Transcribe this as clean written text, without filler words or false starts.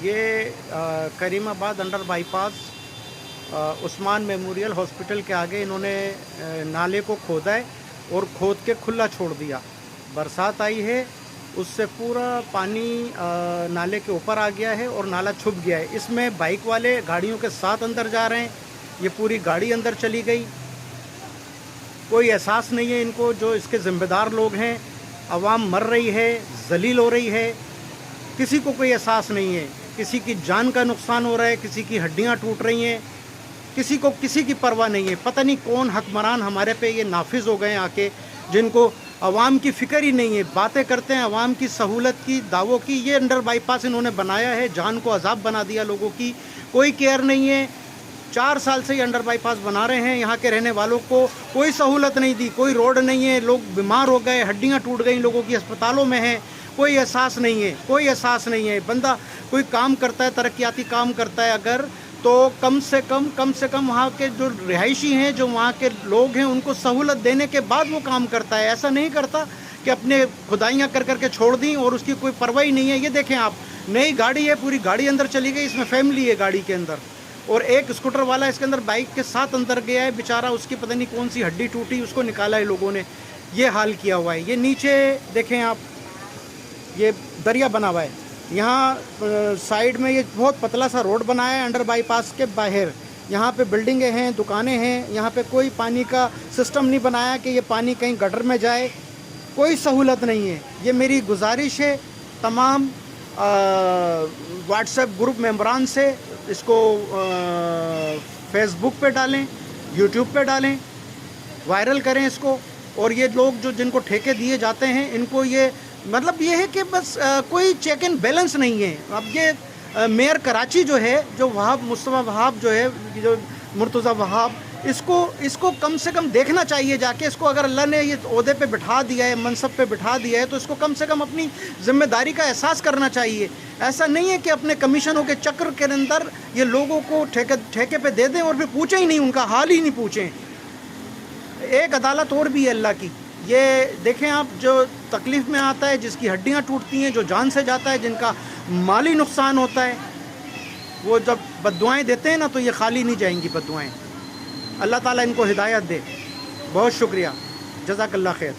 یہ کریم آباد under by pass Usman memorial hospital کے آگے انہوں نے نالے کو کھودا ہے اور کھود کے کھلا چھوڑ دیا۔ برسات آئی ہے، اس سے پورا پانی نالے کے اوپر آ گیا ہے اور نالا چھپ گیا ہے۔ اس میں بائک والے گاڑیوں کے ساتھ اندر جا رہے ہیں، یہ پوری گاڑی اندر چلی گئی۔ کوئی احساس نہیں ہے ان کو، جو اس کے ذمہ دار لوگ ہیں۔ عوام مر رہی ہے، ذلیل ہو رہی ہے، کسی کو کوئی احساس نہیں ہے۔ کسی کی جان کا نقصان ہو رہا ہے، کسی کی ہڈیاں ٹوٹ رہی ہیں، کسی کو کسی کی پرواہ نہیں ہے۔ پتہ نہیں کون حکمران ہمارے پہ یہ نافذ ہو گئے ہیں آ کے، جن کو عوام کی فکر ہی نہیں ہے۔ باتیں کرتے ہیں عوام کی سہولت کی، دعووں کی۔ یہ انڈر بائی پاس انہوں نے بنایا ہے، جان کو عذاب بنا دیا لوگوں کی، کوئی کیئر نہیں ہے۔ 4 سال سے یہ انڈر بائی پاس بنا رہے ہیں، یہاں کے رہنے والوں کو کوئی سہولت نہیں دی، کوئی روڈ نہیں ہے، لوگ بیمار ہو گئے، ہڈیاں ٹوٹ گئیں لوگوں کی، اسپتالوں میں ہیں، کوئی احساس نہیں ہے، کوئی احساس نہیں ہے۔ بندہ کوئی کام کرتا ہے، ترقیاتی کام کرتا ہے اگر، تو کم سے کم وہاں کے جو رہائشی ہیں، جو وہاں کے لوگ ہیں، ان کو سہولت دینے کے بعد وہ کام کرتا ہے۔ ایسا نہیں کرتا کہ اپنے کھدائیاں کر کے چھوڑ دیں اور اس کی کوئی پرواہ نہیں ہے۔ یہ دیکھیں آپ، نئی گاڑی ہے، پوری گاڑی اندر چلی گئی، اس میں فیملی ہے گاڑی کے اندر، اور ایک اسکوٹر والا اس کے اندر بائک کے ساتھ اندر گیا ہے بیچارہ، اس کی پتہ نہیں کون سی ہڈی ٹوٹی، اس کو نکالا ہے لوگوں نے۔ یہ حال کیا ہوا ہے۔ یہ نیچے دیکھیں آپ، یہ دریا بنا ہوا ہے، یہاں سائیڈ میں یہ بہت پتلا سا روڈ بنایا ہے انڈر بائی پاس کے باہر۔ یہاں پہ بلڈنگیں ہیں، دکانیں ہیں، یہاں پہ کوئی پانی کا سسٹم نہیں بنایا کہ یہ پانی کہیں گٹر میں جائے، کوئی سہولت نہیں ہے۔ یہ میری گزارش ہے تمام واٹس ایپ گروپ ممبران سے، اس کو فیس بک پہ ڈالیں، یوٹیوب پہ ڈالیں، وائرل کریں اس کو۔ اور یہ لوگ جو جن کو ٹھیکے دیے جاتے ہیں، ان کو یہ مطلب یہ ہے کہ بس کوئی چیک اینڈ بیلنس نہیں ہے۔ اب یہ میئر کراچی جو ہے، جو وہاب مصطفیٰ وہاب جو ہے، جو مرتضیٰ وہاب، اس کو کم سے کم دیکھنا چاہیے جا کے۔ اس کو اگر اللہ نے یہ عہدے پہ بٹھا دیا ہے، منصب پہ بٹھا دیا ہے، تو اس کو کم سے کم اپنی ذمہ داری کا احساس کرنا چاہیے۔ ایسا نہیں ہے کہ اپنے کمیشنوں کے چکر کے اندر یہ لوگوں کو ٹھیکے پہ دے دیں اور پھر پوچھیں ہی نہیں، ان کا حال ہی نہیں پوچھیں۔ ایک عدالت اور بھی ہے اللہ کی۔ یہ دیکھیں آپ، جو تکلیف میں آتا ہے، جس کی ہڈیاں ٹوٹتی ہیں، جو جان سے جاتا ہے، جن کا مالی نقصان ہوتا ہے، وہ جب بددعائیں دیتے ہیں نا، تو یہ خالی نہیں جائیں گی بددعائیں۔ اللہ تعالیٰ ان کو ہدایت دے۔ بہت شکریہ، جزاک اللہ خیر۔